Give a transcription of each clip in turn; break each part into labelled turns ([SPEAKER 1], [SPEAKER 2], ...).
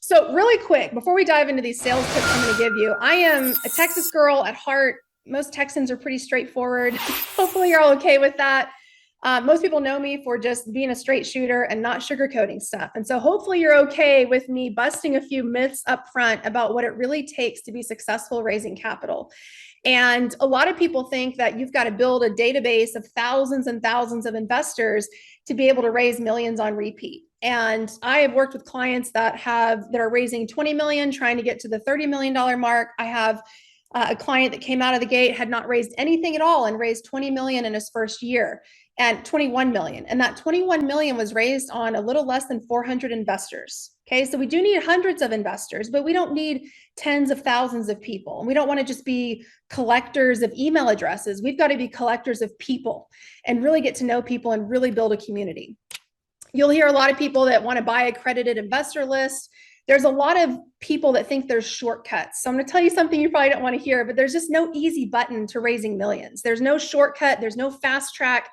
[SPEAKER 1] So really quick, before we dive into these sales tips I'm going to give you, I am a Texas girl at heart. Most Texans are pretty straightforward. Hopefully you're all okay with that. Most people know me for just being a straight shooter and not sugarcoating stuff. And so hopefully you're okay with me busting a few myths up front about what it really takes to be successful raising capital. And a lot of people think that you've got to build a database of thousands and thousands of investors to be able to raise millions on repeat. And I have worked with clients that are raising 20 million, trying to get to the $30 million mark. I have a client that came out of the gate, had not raised anything at all, and raised 20 million in his first year, and 21 million. And that 21 million was raised on a little less than 400 investors. Okay, so we do need hundreds of investors, but we don't need tens of thousands of people. And we don't want to just be collectors of email addresses. We've got to be collectors of people and really get to know people and really build a community. You'll hear a lot of people that want to buy accredited investor list. There's a lot of people that think there's shortcuts. So I'm going to tell you something you probably don't want to hear, but there's just no easy button to raising millions. There's no shortcut. There's no fast track.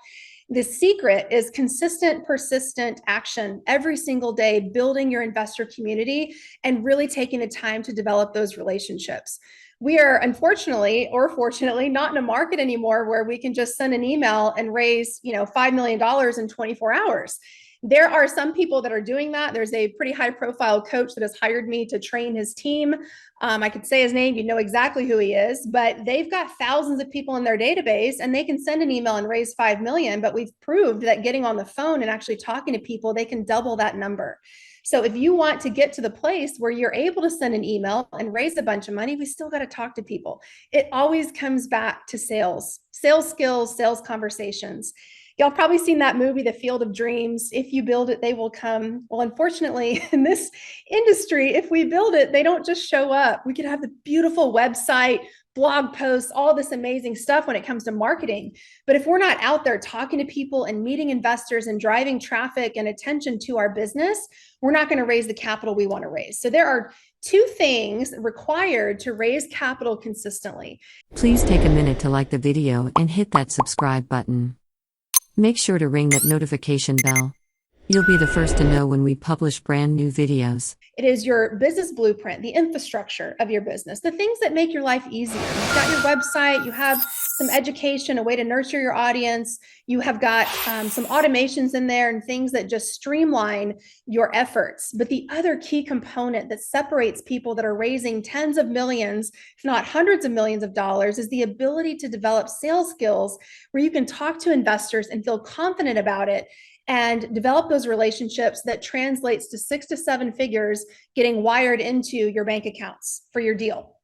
[SPEAKER 1] The secret is consistent, persistent action every single day, building your investor community and really taking the time to develop those relationships. We are unfortunately or fortunately not in a market anymore where we can just send an email and raise, $5 million in 24 hours. There are some people that are doing that. There's a pretty high profile coach that has hired me to train his team. I could say his name, you know exactly who he is, but they've got thousands of people in their database and they can send an email and raise 5 million, but we've proved that getting on the phone and actually talking to people, they can double that number. So if you want to get to the place where you're able to send an email and raise a bunch of money, we still got to talk to people. It always comes back to sales skills, sales conversations. Y'all probably seen that movie, The Field of Dreams. If you build it, they will come. Well, unfortunately, in this industry, if we build it, they don't just show up. We could have the beautiful website, blog posts, all this amazing stuff when it comes to marketing. But if we're not out there talking to people and meeting investors and driving traffic and attention to our business, we're not going to raise the capital we want to raise. So there are two things required to raise capital consistently.
[SPEAKER 2] Please take a minute to like the video and hit that subscribe button. Make sure to ring that notification bell. You'll be the first to know when we publish brand new videos.
[SPEAKER 1] It is your business blueprint, the infrastructure of your business, the things that make your life easier. You've got your website, you have some education, a way to nurture your audience. You have got some automations in there and things that just streamline your efforts. But the other key component that separates people that are raising tens of millions, if not hundreds of millions of dollars, is the ability to develop sales skills where you can talk to investors and feel confident about it and develop those relationships that translates to 6 to 7 figures getting wired into your bank accounts for your deal.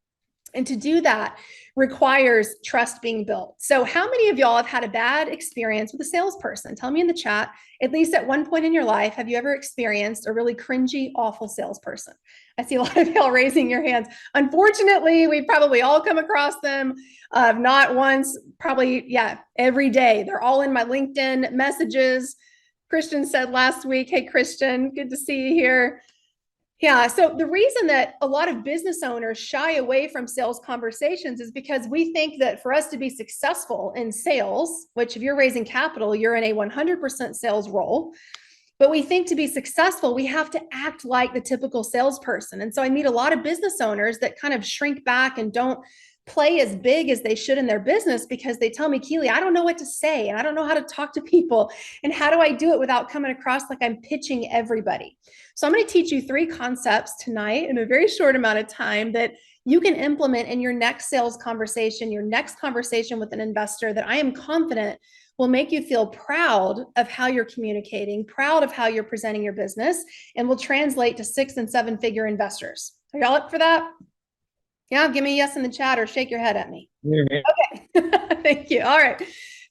[SPEAKER 1] And to do that requires trust being built. So how many of y'all have had a bad experience with a salesperson? Tell me in the chat, at least at one point in your life, have you ever experienced a really cringy, awful salesperson? I see a lot of y'all raising your hands. Unfortunately, we've probably all come across them, not once, probably, every day. They're all in my LinkedIn messages. Christian said last week, hey, Christian, good to see you here. Yeah, so the reason that a lot of business owners shy away from sales conversations is because we think that for us to be successful in sales, which if you're raising capital, you're in a 100% sales role, but we think to be successful, we have to act like the typical salesperson. And so I meet a lot of business owners that kind of shrink back and don't play as big as they should in their business because they tell me, Keely, I don't know what to say and I don't know how to talk to people. And how do I do it without coming across like I'm pitching everybody? So I'm going to teach you 3 concepts tonight in a very short amount of time that you can implement in your next sales conversation, your next conversation with an investor that I am confident will make you feel proud of how you're communicating, proud of how you're presenting your business, and will translate to 6 and 7 figure investors. Are y'all up for that? Yeah, give me a yes in the chat or shake your head at me. Okay, thank you. All right,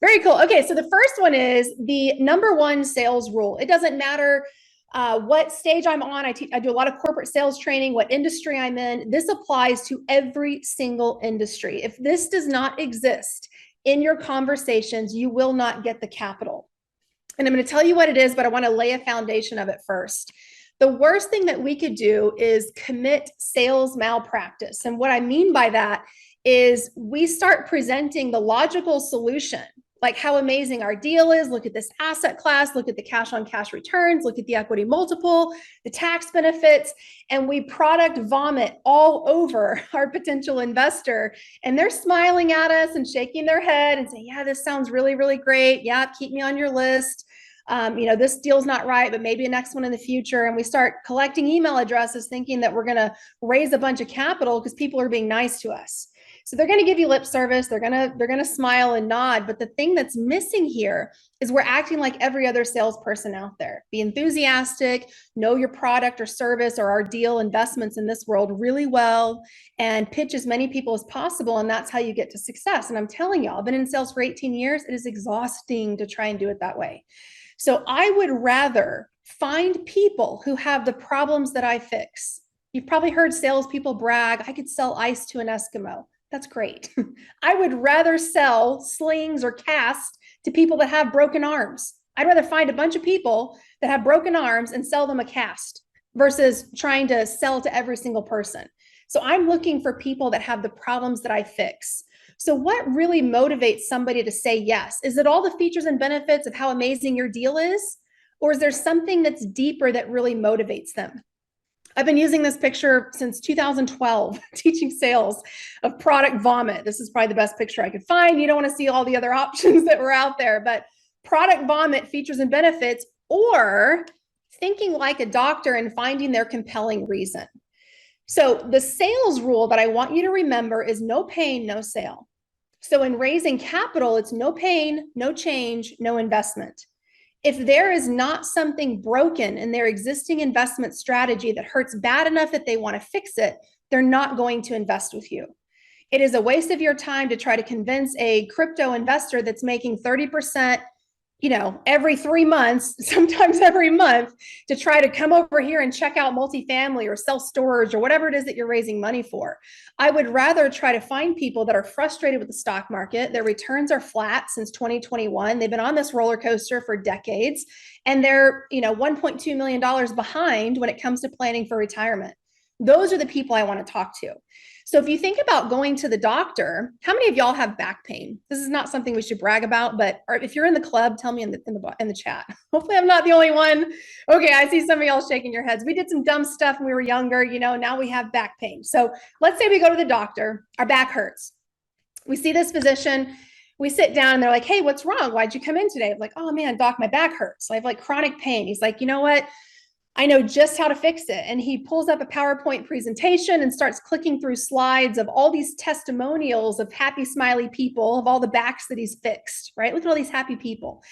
[SPEAKER 1] very cool. Okay, so the first one is the number 1 sales rule. It doesn't matter what stage I'm on. I do a lot of corporate sales training, what industry I'm in. This applies to every single industry. If this does not exist in your conversations, you will not get the capital. And I'm going to tell you what it is, but I want to lay a foundation of it first. The worst thing that we could do is commit sales malpractice. And what I mean by that is we start presenting the logical solution, like how amazing our deal is. Look at this asset class, look at the cash on cash returns, look at the equity multiple, the tax benefits, and we product vomit all over our potential investor. And they're smiling at us and shaking their head and saying, yeah, this sounds really, really great. Yeah, keep me on your list. This deal's not right, but maybe a next one in the future. And we start collecting email addresses thinking that we're going to raise a bunch of capital because people are being nice to us. So they're going to give you lip service. They're going to smile and nod. But the thing that's missing here is we're acting like every other salesperson out there. Be enthusiastic, know your product or service or our deal investments in this world really well, and pitch as many people as possible. And that's how you get to success. And I'm telling y'all, I've been in sales for 18 years. It is exhausting to try and do it that way. So I would rather find people who have the problems that I fix. You've probably heard salespeople brag, I could sell ice to an Eskimo. That's great. I would rather sell slings or casts to people that have broken arms. I'd rather find a bunch of people that have broken arms and sell them a cast versus trying to sell to every single person. So I'm looking for people that have the problems that I fix. So what really motivates somebody to say yes? Is it all the features and benefits of how amazing your deal is? Or is there something that's deeper that really motivates them? I've been using this picture since 2012, teaching sales of product vomit. This is probably the best picture I could find. You don't want to see all the other options that were out there, but product vomit, features and benefits, or thinking like a doctor and finding their compelling reason. So the sales rule that I want you to remember is no pain, no sale. So in raising capital, it's no pain, no change, no investment. If there is not something broken in their existing investment strategy that hurts bad enough that they want to fix it, they're not going to invest with you. It is a waste of your time to try to convince a crypto investor that's making 30%, every 3 months, sometimes every month, to try to come over here and check out multifamily or self-storage or whatever it is that you're raising money for. I would rather try to find people that are frustrated with the stock market. Their returns are flat since 2021. They've been on this roller coaster for decades, and they're, $1.2 million behind when it comes to planning for retirement. Those are the people I want to talk to. So if you think about going to the doctor, how many of y'all have back pain? This is not something we should brag about, but if you're in the club, tell me in the chat. Hopefully I'm not the only one. Okay, I see some of y'all shaking your heads. We did some dumb stuff when we were younger, now we have back pain. So let's say we go to the doctor, our back hurts. We see this physician, we sit down and they're like, hey, what's wrong? Why'd you come in today? I'm like, oh man, doc, my back hurts. I have chronic pain. He's like, you know what? I know just how to fix it. And he pulls up a PowerPoint presentation and starts clicking through slides of all these testimonials of happy, smiley people, of all the backs that he's fixed, right? Look at all these happy people.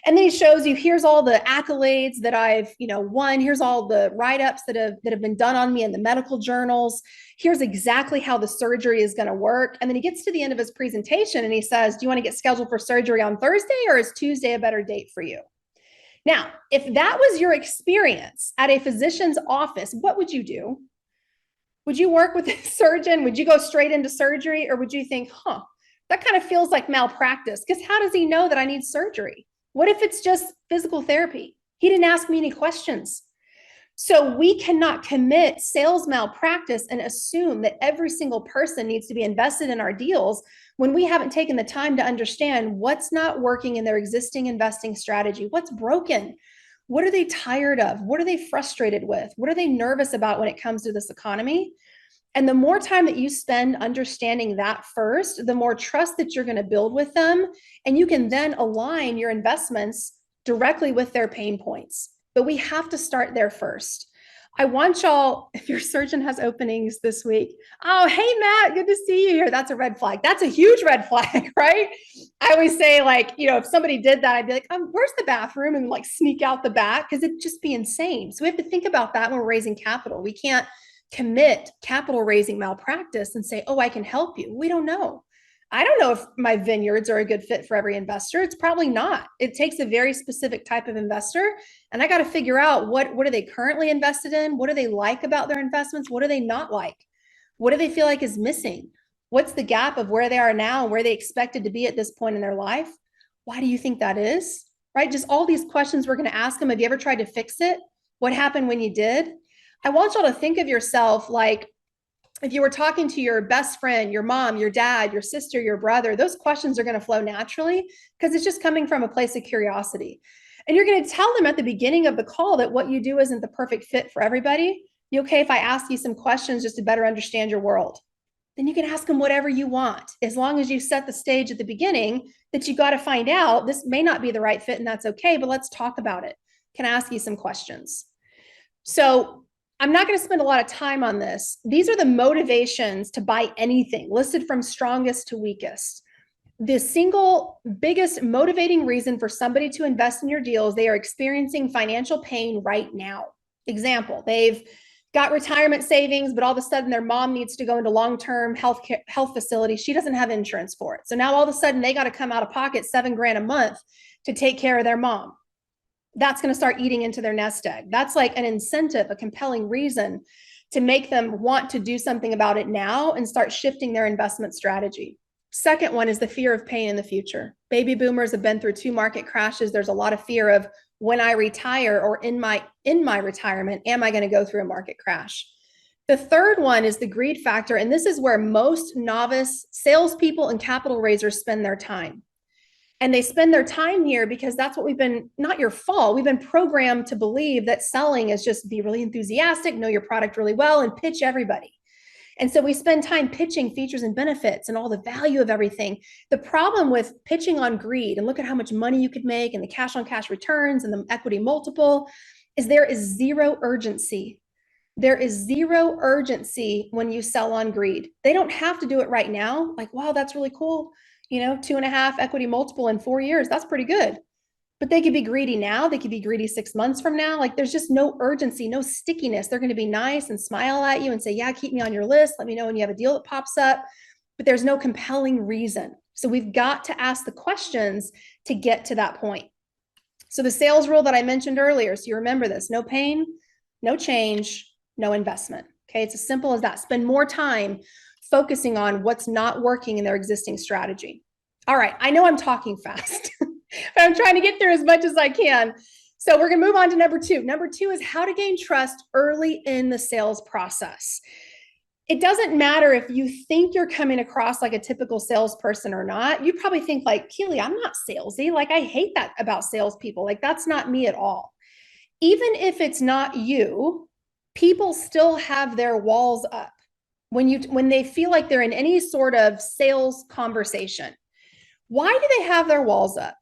[SPEAKER 1] And then he shows you, here's all the accolades that I've, won. Here's all the write-ups that have been done on me in the medical journals. Here's exactly how the surgery is going to work. And then he gets to the end of his presentation and he says, do you want to get scheduled for surgery on Thursday, or is Tuesday a better date for you? Now, if that was your experience at a physician's office, what would you do? Would you work with a surgeon? Would you go straight into surgery? Or would you think, that kind of feels like malpractice? Because how does he know that I need surgery? What if it's just physical therapy? He didn't ask me any questions. So we cannot commit sales malpractice and assume that every single person needs to be invested in our deals when we haven't taken the time to understand what's not working in their existing investing strategy, what's broken, what are they tired of, what are they frustrated with, what are they nervous about when it comes to this economy. And the more time that you spend understanding that first, the more trust that you're going to build with them, and you can then align your investments directly with their pain points. But we have to start there first. I want y'all, if your surgeon has openings this week, oh, hey, Matt, good to see you here. That's a red flag. That's a huge red flag, right? I always say, if somebody did that, I'd be like, where's the bathroom? And sneak out the back, because it'd just be insane. So we have to think about that when we're raising capital. We can't commit capital raising malpractice and say, oh, I can help you. We don't know. I don't know if my vineyards are a good fit for every investor. It's probably not. It takes a very specific type of investor. And I got to figure out what are they currently invested in? What do they like about their investments? What do they not like? What do they feel like is missing? What's the gap of where they are now and where they expected to be at this point in their life? Why do you think that is? Right? Just all these questions we're going to ask them. Have you ever tried to fix it? What happened when you did? I want y'all to think of yourself like If you were talking to your best friend, your mom, your dad, your sister, your brother, those questions are going to flow naturally because it's just coming from a place of curiosity. And you're going to tell them at the beginning of the call that what you do isn't the perfect fit for everybody. You okay if I ask you some questions just to better understand your world? Then you can ask them whatever you want, as long as you set the stage at the beginning that you got to find out this may not be the right fit and that's okay, but let's talk about it. Can I ask you some questions? So I'm not going to spend a lot of time on this. These are the motivations to buy anything listed from strongest to weakest. The single biggest motivating reason for somebody to invest in your deals, they are experiencing financial pain right now. Example, they've got retirement savings, but all of a sudden their mom needs to go into long-term health facility. She doesn't have insurance for it. So now all of a sudden they got to come out of pocket $7,000 a month to take care of their mom. That's going to start eating into their nest egg. That's like an incentive, a compelling reason to make them want to do something about it now and start shifting their investment strategy. Second one is the fear of pain in the future. Baby boomers have been through 2 market crashes. There's a lot of fear of when I retire or in my retirement, am I going to go through a market crash? The third one is the greed factor. And this is where most novice salespeople and capital raisers spend their time. And they spend their time here because that's what we've been, not your fault, we've been programmed to believe that selling is just be really enthusiastic, know your product really well, and pitch everybody. And so we spend time pitching features and benefits and all the value of everything. The problem with pitching on greed and look at how much money you could make and the cash on cash returns and the equity multiple is there is zero urgency. There is zero urgency when you sell on greed. They don't have to do it right now. Like, wow, that's really cool. 2.5 equity multiple in 4 years. That's pretty good. But they could be greedy now. They could be greedy 6 months from now. Like there's just no urgency, no stickiness. They're going to be nice and smile at you and say, yeah, keep me on your list. Let me know when you have a deal that pops up. But there's no compelling reason. So we've got to ask the questions to get to that point. So the sales rule that I mentioned earlier, so you remember this, no pain, no change, no investment. Okay, it's as simple as that. Spend more time focusing on what's not working in their existing strategy. All right, I know I'm talking fast, but I'm trying to get through as much as I can. So we're gonna move on to number 2. Number 2 is how to gain trust early in the sales process. It doesn't matter if you think you're coming across like a typical salesperson or not. You probably think like, Keely, I'm not salesy. Like I hate that about salespeople. Like that's not me at all. Even if it's not you, people still have their walls up when they feel like they're in any sort of sales conversation. Why do they have their walls up?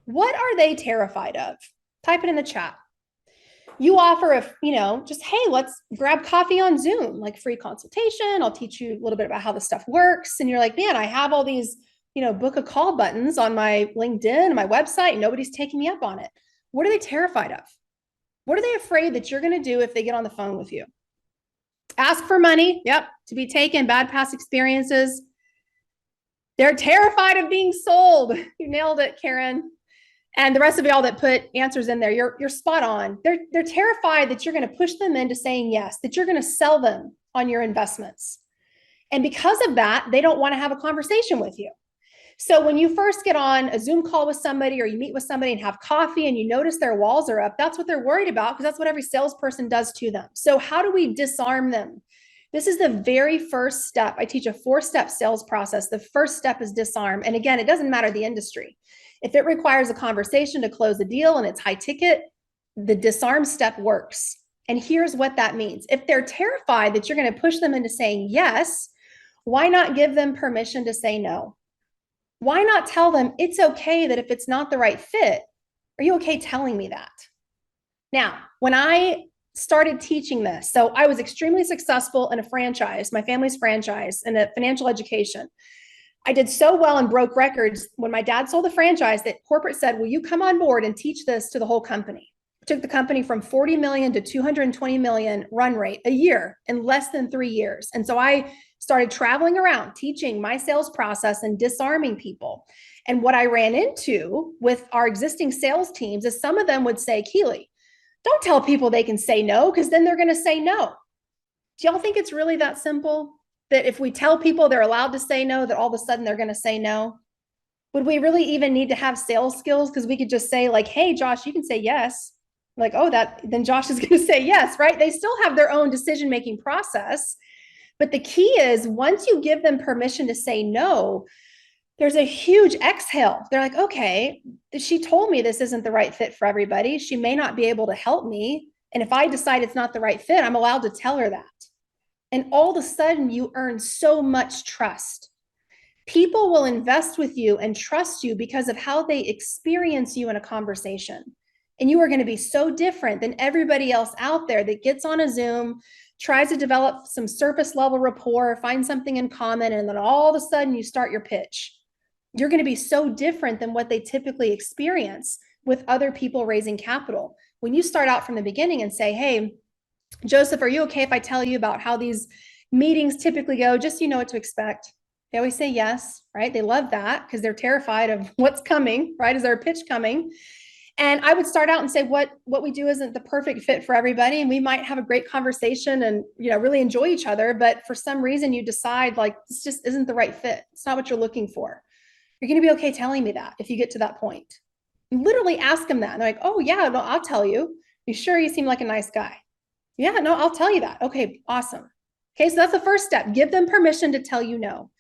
[SPEAKER 1] What are they terrified of? Type it in the chat. You offer just, hey, let's grab coffee on Zoom, like free consultation. I'll teach you a little bit about how this stuff works. And you're like, man, I have all these, book a call buttons on my LinkedIn and my website, and nobody's taking me up on it. What are they terrified of? What are they afraid that you're going to do if they get on the phone with you? Ask for money. Yep. To be taken, bad past experiences. They're terrified of being sold. You nailed it, Karen. And the rest of y'all that put answers in there, you're spot on. They're terrified that you're going to push them into saying yes, that you're going to sell them on your investments. And because of that, they don't want to have a conversation with you. So when you first get on a Zoom call with somebody or you meet with somebody and have coffee and you notice their walls are up, that's what they're worried about because that's what every salesperson does to them. So how do we disarm them? This is the very first step. I teach a 4-step sales process. The first step is disarm. And again, it doesn't matter the industry. If it requires a conversation to close a deal and it's high ticket, the disarm step works. And here's what that means. If they're terrified that you're going to push them into saying yes, why not give them permission to say no? Why not tell them it's okay that if it's not the right fit, are you okay telling me that? Now, when I started teaching this, so I was extremely successful in a franchise, my family's franchise, in a financial education. I did so well and broke records when my dad sold the franchise that corporate said, will you come on board and teach this to the whole company? It took the company from 40 million to 220 million run rate a year in less than 3 years. And so I started traveling around teaching my sales process and disarming people. And what I ran into with our existing sales teams is some of them would say, Keely, don't tell people they can say no, because then they're going to say no. Do y'all think it's really that simple? That if we tell people they're allowed to say no, that all of a sudden they're going to say no? Would we really even need to have sales skills? Because we could just say like, hey, Josh, you can say yes. Like, oh, then Josh is going to say yes, right? They still have their own decision-making process. But the key is once you give them permission to say no, there's a huge exhale. They're like, okay, she told me this isn't the right fit for everybody. She may not be able to help me. And if I decide it's not the right fit, I'm allowed to tell her that. And all of a sudden, you earn so much trust. People will invest with you and trust you because of how they experience you in a conversation. And you are going to be so different than everybody else out there that gets on a Zoom, tries to develop some surface level rapport, find something in common, and then all of a sudden you start your pitch. You're going to be so different than what they typically experience with other people raising capital. When you start out from the beginning and say, hey, Joseph, are you okay if I tell you about how these meetings typically go, just so you know what to expect? They always say yes, right? They love that because they're terrified of what's coming, right? Is there a pitch coming? And I would start out and say, what we do isn't the perfect fit for everybody. And we might have a great conversation and, really enjoy each other. But for some reason you decide like, this just isn't the right fit. It's not what you're looking for. You're going to be okay telling me that if you get to that point. You literally ask them that. And they're like, oh yeah, no, I'll tell you. You sure? You seem like a nice guy. Yeah, no, I'll tell you that. Okay, awesome. Okay, so that's the first step. Give them permission to tell you no.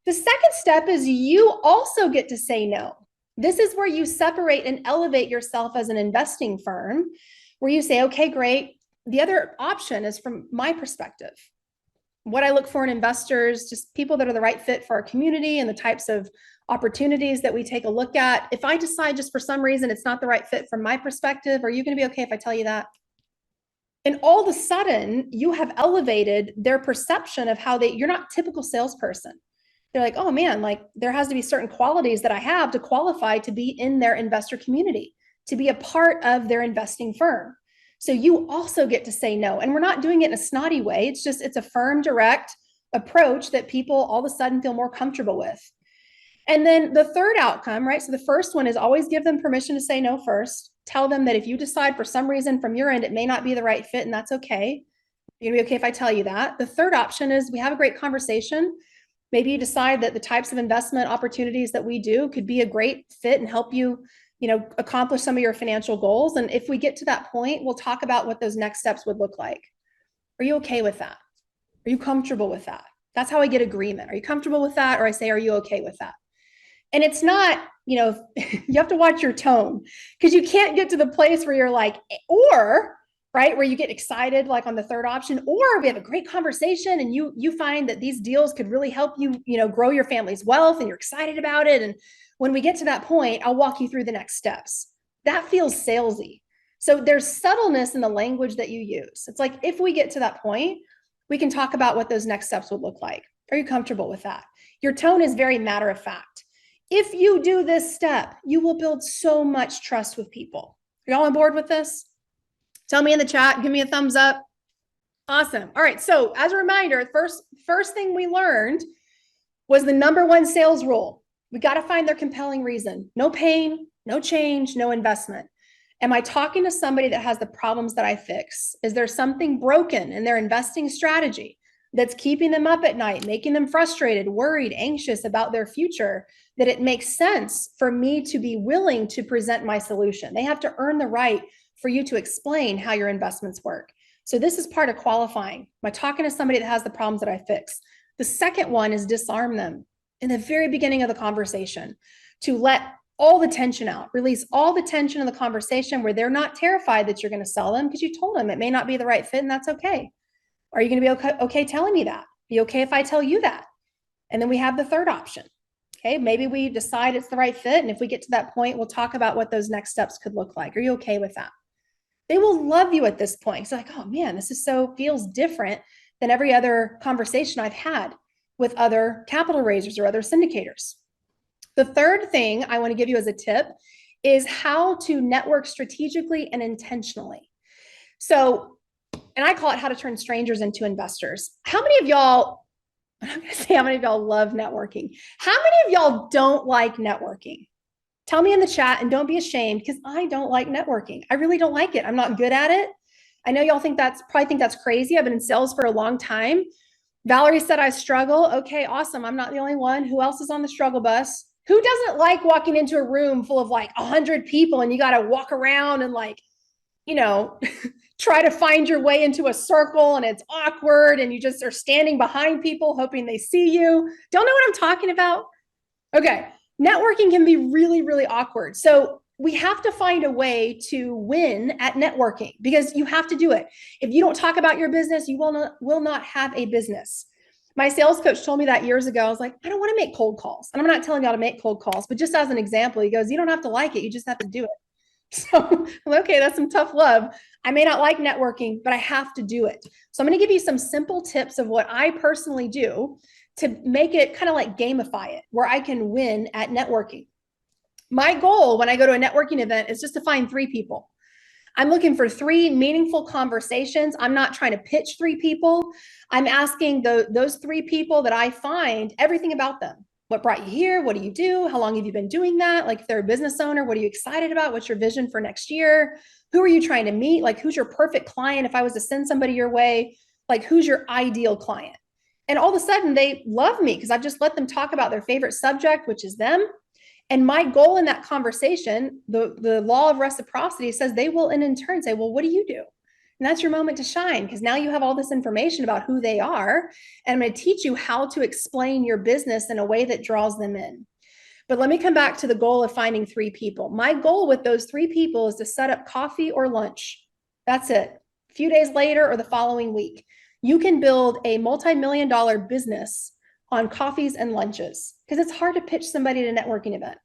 [SPEAKER 1] The second step is you also get to say no. This is where you separate and elevate yourself as an investing firm, where you say, okay, great. The other option is from my perspective. What I look for in investors, just people that are the right fit for our community and the types of opportunities that we take a look at. If I decide just for some reason it's not the right fit from my perspective, are you going to be okay if I tell you that? And all of a sudden, you have elevated their perception of how you're not typical salesperson. They're like, oh man, like there has to be certain qualities that I have to qualify to be in their investor community, to be a part of their investing firm. So you also get to say no. And we're not doing it in a snotty way. It's a firm, direct approach that people all of a sudden feel more comfortable with. And then the third outcome, right? So the first one is always give them permission to say no first. Tell them that if you decide for some reason from your end, it may not be the right fit, and that's okay. You're gonna be okay if I tell you that. The third option is we have a great conversation. Maybe you decide that the types of investment opportunities that we do could be a great fit and help you, accomplish some of your financial goals. And if we get to that point, we'll talk about what those next steps would look like. Are you okay with that? Are you comfortable with that? That's how I get agreement. Are you comfortable with that? Or I say, are you okay with that? And it's not, you have to watch your tone because you can't get to the place where you're like, or, right, where you get excited, like on the third option, or we have a great conversation and you find that these deals could really help you, grow your family's wealth and you're excited about it. And when we get to that point, I'll walk you through the next steps. That feels salesy. So there's subtleness in the language that you use. It's like, if we get to that point, we can talk about what those next steps would look like. Are you comfortable with that? Your tone is very matter of fact. If you do this step, you will build so much trust with people. Are y'all on board with this? Tell me in the chat, give me a thumbs up. Awesome. All right. So as a reminder, first thing we learned was the number one sales rule. We got to find their compelling reason. No pain, no change, no investment. Am I talking to somebody that has the problems that I fix? Is there something broken in their investing strategy that's keeping them up at night, making them frustrated, worried, anxious about their future, that it makes sense for me to be willing to present my solution? They have to earn the right for you to explain how your investments work. So this is part of qualifying. Am I talking to somebody that has the problems that I fix? The second one is disarm them in the very beginning of the conversation to let all the tension out, release all the tension in the conversation where they're not terrified that you're going to sell them because you told them it may not be the right fit and that's okay. Are you going to be okay telling me that? Be okay if I tell you that? And then we have the third option. Okay, maybe we decide it's the right fit. And if we get to that point, we'll talk about what those next steps could look like. Are you okay with that? They will love you at this point. It's like, oh man, this is feels different than every other conversation I've had with other capital raisers or other syndicators. The third thing I want to give you as a tip is how to network strategically and intentionally. So, and I call it how to turn strangers into investors. How many of y'all, I'm going to say how many of y'all love networking? How many of y'all don't like networking? Tell me in the chat and don't be ashamed because I don't like networking. I really don't like it. I'm not good at it. I know y'all probably think that's crazy. I've been in sales for a long time. Valerie said I struggle. Okay, awesome. I'm not the only one. Who else is on the struggle bus? Who doesn't like walking into a room full of like 100 people and you got to walk around and try to find your way into a circle and it's awkward and you just are standing behind people hoping they see you. Don't know what I'm talking about? Okay. Networking can be really, really awkward. So we have to find a way to win at networking because you have to do it. If you don't talk about your business, you will not have a business. My sales coach told me that years ago. I was like, I don't want to make cold calls. And I'm not telling y'all to make cold calls, but just as an example, he goes, you don't have to like it. You just have to do it. So, okay, that's some tough love. I may not like networking, but I have to do it. So I'm going to give you some simple tips of what I personally do to make it kind of like gamify it, where I can win at networking. My goal when I go to a networking event is just to find 3 people. I'm looking for 3 meaningful conversations. I'm not trying to pitch 3 people. I'm asking those 3 people that I find everything about them. What brought you here? What do you do? How long have you been doing that? Like if they're a business owner, what are you excited about? What's your vision for next year? Who are you trying to meet? Like who's your perfect client? If I was to send somebody your way, like who's your ideal client? And all of a sudden they love me because I've just let them talk about their favorite subject, which is them. And my goal in that conversation, the law of reciprocity says they will in turn say, well, what do you do? And that's your moment to shine because now you have all this information about who they are. And I'm going to teach you how to explain your business in a way that draws them in. But let me come back to the goal of finding 3 people. My goal with those 3 people is to set up coffee or lunch. That's it. A few days later or the following week, you can build a multi-million-dollar business on coffees and lunches because it's hard to pitch somebody at a networking event.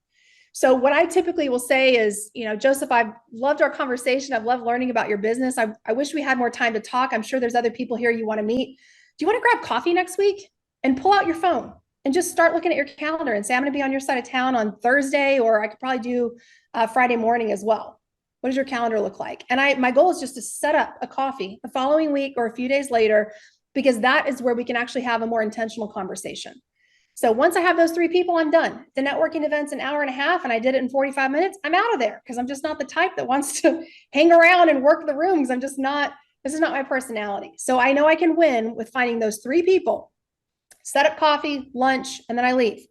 [SPEAKER 1] So what I typically will say is, Joseph, I've loved our conversation. I've loved learning about your business. I wish we had more time to talk. I'm sure there's other people here you want to meet. Do you want to grab coffee next week and pull out your phone and just start looking at your calendar and say, I'm going to be on your side of town on Thursday, or I could probably do Friday morning as well. What does your calendar look like? And my goal is just to set up a coffee the following week or a few days later, because that is where we can actually have a more intentional conversation. So once I have those 3 people, I'm done. The networking event's an hour and a half and I did it in 45 minutes. I'm out of there because I'm just not the type that wants to hang around and work the room because I'm just not, this is not my personality. So I know I can win with finding those 3 people, set up coffee, lunch, and then I leave.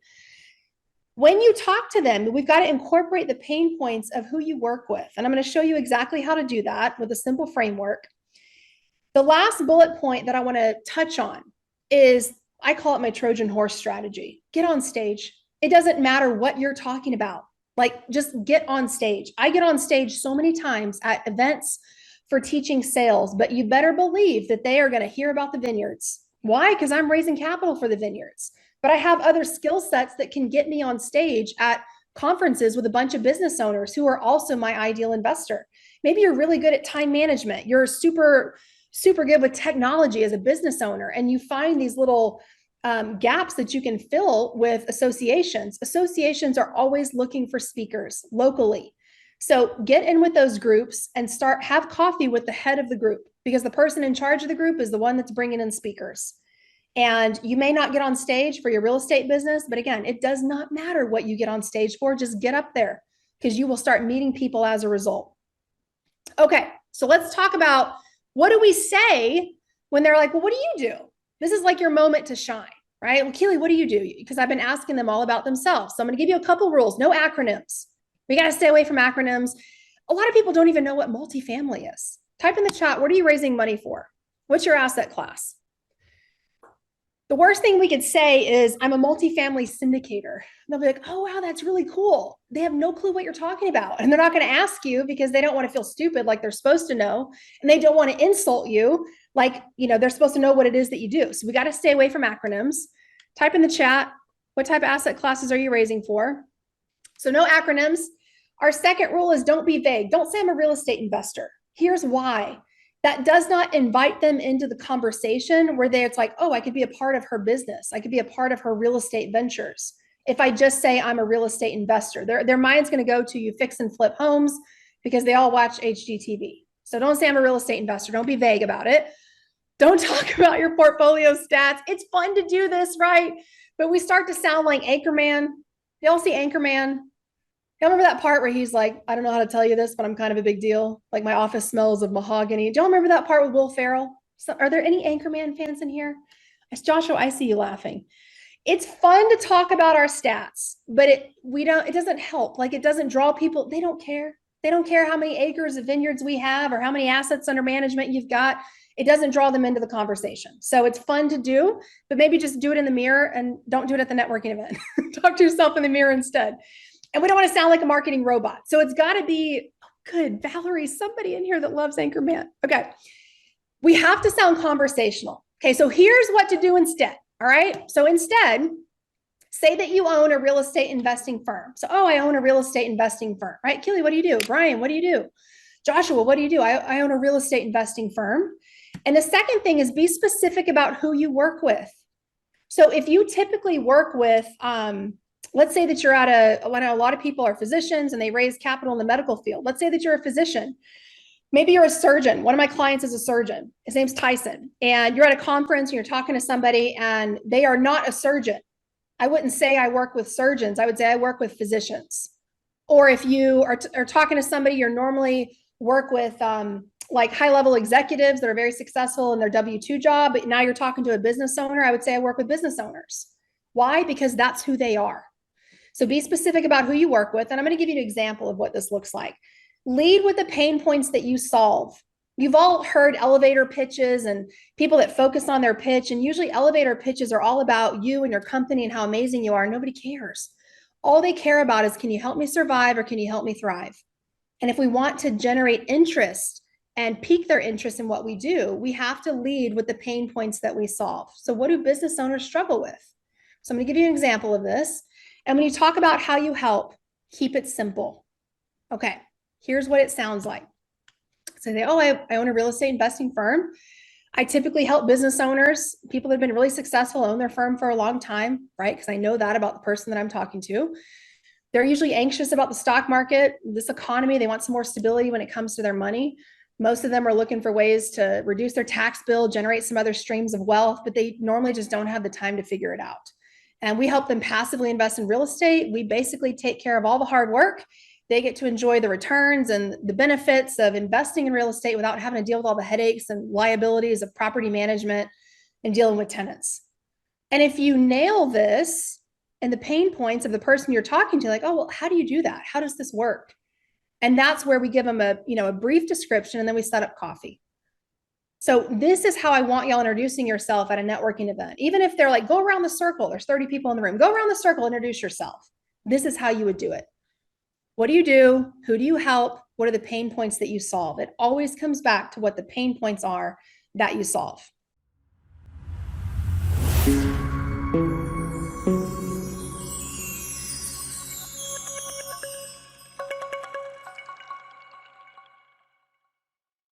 [SPEAKER 1] When you talk to them, we've got to incorporate the pain points of who you work with. And I'm going to show you exactly how to do that with a simple framework. The last bullet point that I want to touch on is, I call it my Trojan horse strategy. Get on stage. It doesn't matter what you're talking about. Like, just get on stage. I get on stage so many times at events for teaching sales, but you better believe that they are going to hear about the vineyards. Why? Because I'm raising capital for the vineyards. But I have other skill sets that can get me on stage at conferences with a bunch of business owners who are also my ideal investor. Maybe you're really good at time management. You're super good with technology as a business owner, and you find these little gaps that you can fill with associations. Associations are always looking for speakers locally. So get in with those groups and have coffee with the head of the group, because the person in charge of the group is the one that's bringing in speakers. And you may not get on stage for your real estate business, but again, it does not matter what you get on stage for. Just get up there because you will start meeting people as a result. Okay, so let's talk about, what do we say when they're like, well, what do you do? This is like your moment to shine, right? Well, Keely, what do you do? Because I've been asking them all about themselves. So I'm going to give you a couple rules. No acronyms. We got to stay away from acronyms. A lot of people don't even know what multifamily is. Type in the chat, what are you raising money for? What's your asset class? The worst thing we could say is, I'm a multifamily syndicator. They'll be like, oh, wow, that's really cool. They have no clue what you're talking about. And they're not going to ask you because they don't want to feel stupid like they're supposed to know. And they don't want to insult you like, they're supposed to know what it is that you do. So we got to stay away from acronyms. Type in the chat, what type of asset classes are you raising for? So no acronyms. Our second rule is, don't be vague. Don't say I'm a real estate investor. Here's why. That does not invite them into the conversation where it's like, oh, I could be a part of her business. I could be a part of her real estate ventures. If I just say I'm a real estate investor, their mind's going to go to, you fix and flip homes, because they all watch HGTV. So don't say I'm a real estate investor. Don't be vague about it. Don't talk about your portfolio stats. It's fun to do this, right? But we start to sound like Anchorman. You all see Anchorman? Y'all remember that part where he's like, I don't know how to tell you this, but I'm kind of a big deal. Like, my office smells of mahogany. Do y'all remember that part with Will Ferrell? So, are there any Anchorman fans in here? Joshua, I see you laughing. It's fun to talk about our stats, but it doesn't help. Like, it doesn't draw people. They don't care. They don't care how many acres of vineyards we have or how many assets under management you've got. It doesn't draw them into the conversation. So it's fun to do, but maybe just do it in the mirror and don't do it at the networking event. Talk to yourself in the mirror instead. And we don't want to sound like a marketing robot. So it's got to be good. Valerie, somebody in here that loves Anchorman. Okay. We have to sound conversational. Okay. So here's what to do instead. All right. So instead, say that you own a real estate investing firm. So, oh, I own a real estate investing firm, right? Keely, what do you do? Brian, what do you do? Joshua, what do you do? I own a real estate investing firm. And the second thing is be specific about who you work with. So if you typically work with, let's say that you're at when a lot of people are physicians and they raise capital in the medical field. Let's say that you're a physician. Maybe you're a surgeon. One of my clients is a surgeon. His name's Tyson. And you're at a conference and you're talking to somebody and they are not a surgeon. I wouldn't say I work with surgeons. I would say I work with physicians. Or if you are talking to somebody, you're normally work with like high-level executives that are very successful in their W-2 job, but now you're talking to a business owner. I would say I work with business owners. Why? Because that's who they are. So be specific about who you work with. And I'm going to give you an example of what this looks like. Lead with the pain points that you solve. You've all heard elevator pitches and people that focus on their pitch. And usually elevator pitches are all about you and your company and how amazing you are. Nobody cares. All they care about is, can you help me survive or can you help me thrive? And if we want to generate interest and pique their interest in what we do, we have to lead with the pain points that we solve. So what do business owners struggle with? So I'm going to give you an example of this. And when you talk about how you help, keep it simple. Okay, here's what it sounds like. So they, oh, I own a real estate investing firm. I typically help business owners, people that have been really successful, own their firm for a long time, right? Because I know that about the person that I'm talking to. They're usually anxious about the stock market, this economy. They want some more stability when it comes to their money. Most of them are looking for ways to reduce their tax bill, generate some other streams of wealth, but they normally just don't have the time to figure it out. And we help them passively invest in real estate. We basically take care of all the hard work. They get to enjoy the returns and the benefits of investing in real estate without having to deal with all the headaches and liabilities of property management and dealing with tenants. And if you nail this and the pain points of the person you're talking to, like, oh, well, how do you do that? How does this work? And that's where we give them a brief description and then we set up coffee. So this is how I want y'all introducing yourself at a networking event. Even if they're like, go around the circle, there's 30 people in the room, go around the circle, introduce yourself. This is how you would do it. What do you do? Who do you help? What are the pain points that you solve? It always comes back to what the pain points are that you solve.